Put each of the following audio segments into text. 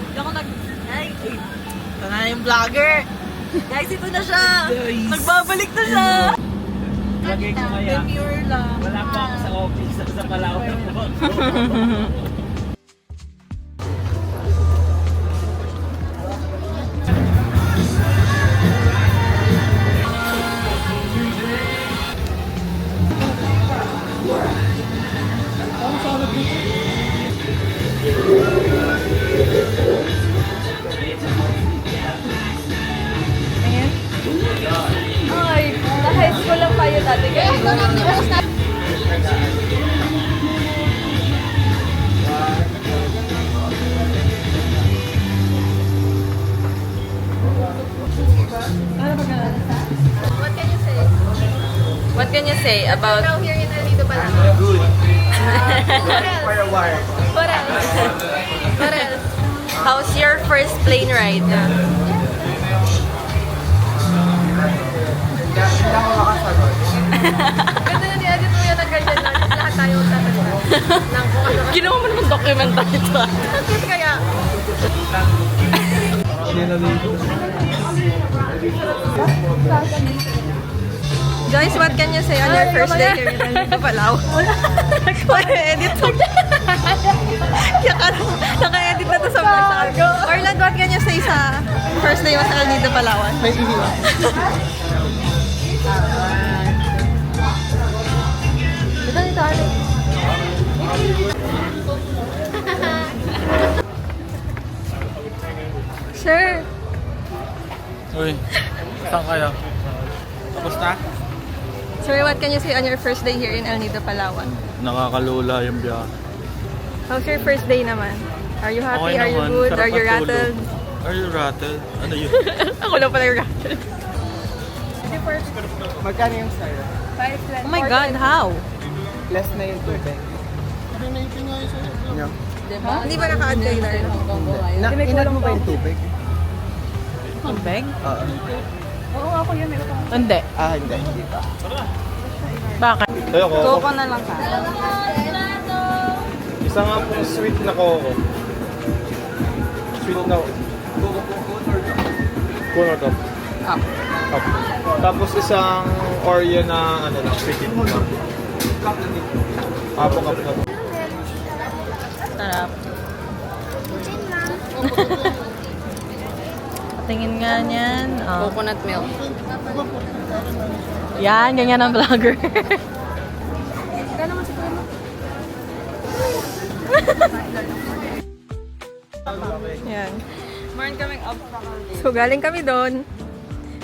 Hindi ako Ay! Ito na yung vlogger! Guys, ito na siya! Nagbabalik na siya! Lagay ko kaya. Demure lang. Wala pa ako sa office sa Palawan. Ay, na-high school lang kayo dati. What can you say about... Now here in Alito pa lang. Good. What else? What else? What else? How's your first plane ride? Ganda na ni-edit mo yan ang ganyan lang. Lahat tayo tatanong ng kung ano. Ginawa mo naman documentary ito. Bakit kaya? Joyce, what can you say on your first day here in Alito, Palawan? Naka-edit to. Naka-edit na to sa vlog. Orland, what can you say sa first day mo sa Alito, Palawan? May ihiwa. Ito nito, ano? Sure. Uy, saan kayo? Tapos na? Sir, what can you say on your first day here in El Nido, Palawan? Nakakalula yung biyahe. How's your first day naman? Are you happy? Okay Are you naman. good? Sarap Are you matulog. rattled? Are you rattled? Ano yun? Ako lang pala yung rattled. Magkano yung sa'yo? Oh my God, how? Less na yung tubig. No. Diba? Hindi ba naka-add kayo na rin? Inat mo ba yung tubig? Tubig? Oo. Hindi. Hindi pa. Bakit? Ayoko. Coco na lang ka. Isa nga pong sweet na coco. Sweet na... Cool or cup? Cup. Cup. Tapos isang Oreo na ano lang, sweet na. Apo cup na. Sarap. Tingin nga niyan. Oh. Coconut milk. Yan, ganyan ang vlogger. Yan. Meron kaming up. So, galing kami doon.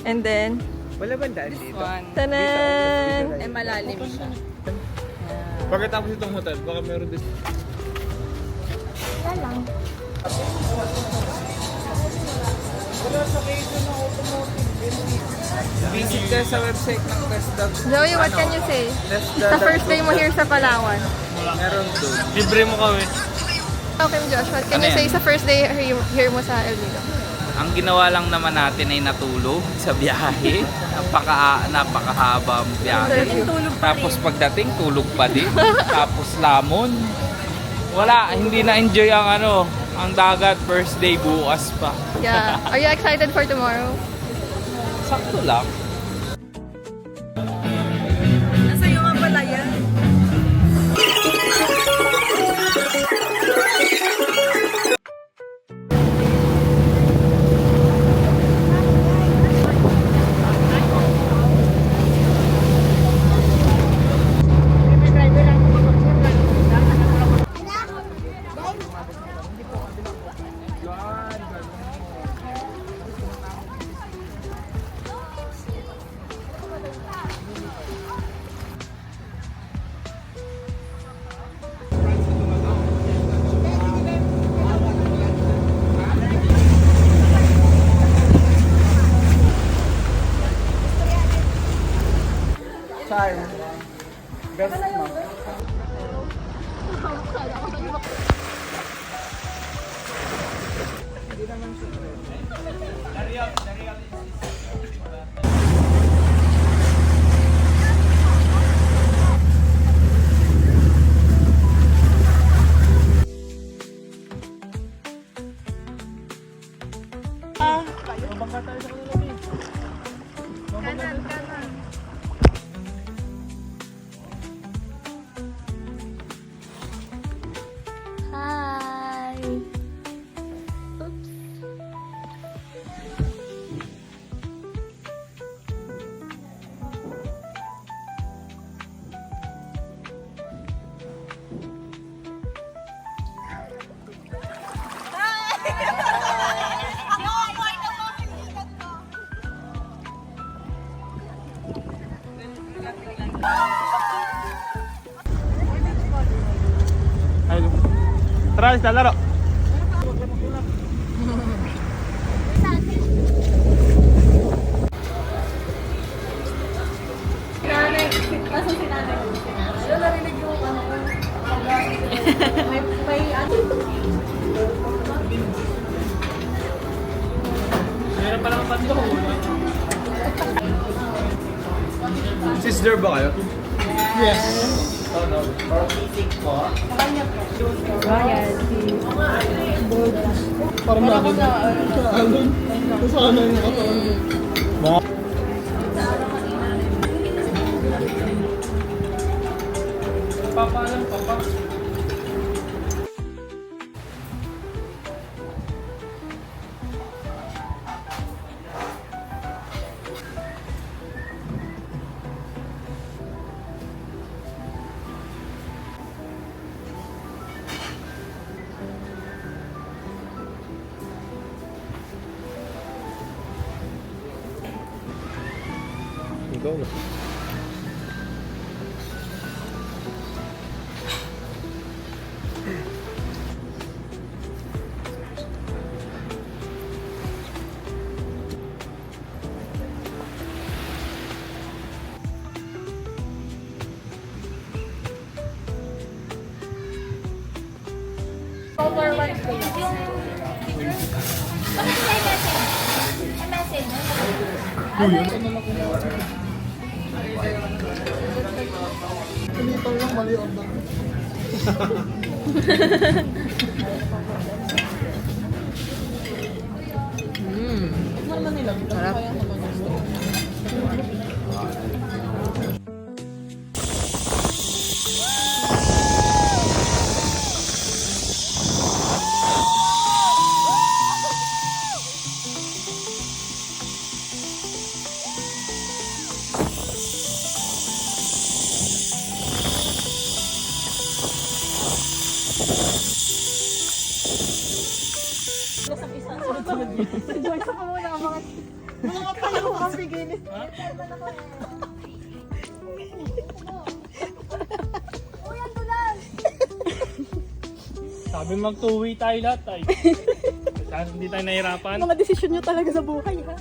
And then, Wala ba daan dito? tanan! Eh, malalim siya. Pagkatapos itong hotel, baka meron din. Visit ka sa website ng Best.com. Zoe, what can you say? Sa first day mo here sa Palawan. Meron doon. Libre mo kami. Okay, Josh, what can Ano you say yan? sa first day here mo sa El Nido? Ang ginawa lang naman natin ay natulog sa biyahe. Napakahaba ang biyahe. Tapos pagdating, tulog pa din. Tapos lamon. Wala, hindi na-enjoy ang dagat. First day, bukas pa. Yeah. Are you excited for tomorrow? Sakto lang. Nasa iyo nga pala yan. Ayun. Tara, sa laro. Nanay, nasa si nanay? Ano narinig yung ano? May ano? Meron pa lang tatlo. Sister ba kayo? Yes. Oh no. Parang natin. Sana yung nakataon. Papaalam pa pa. Ikaw na. Over one place. Sabi mag-two-way tayo lahat ay. Sana hindi tayo nahirapan. Mga desisyon nyo talaga sa buhay, ha?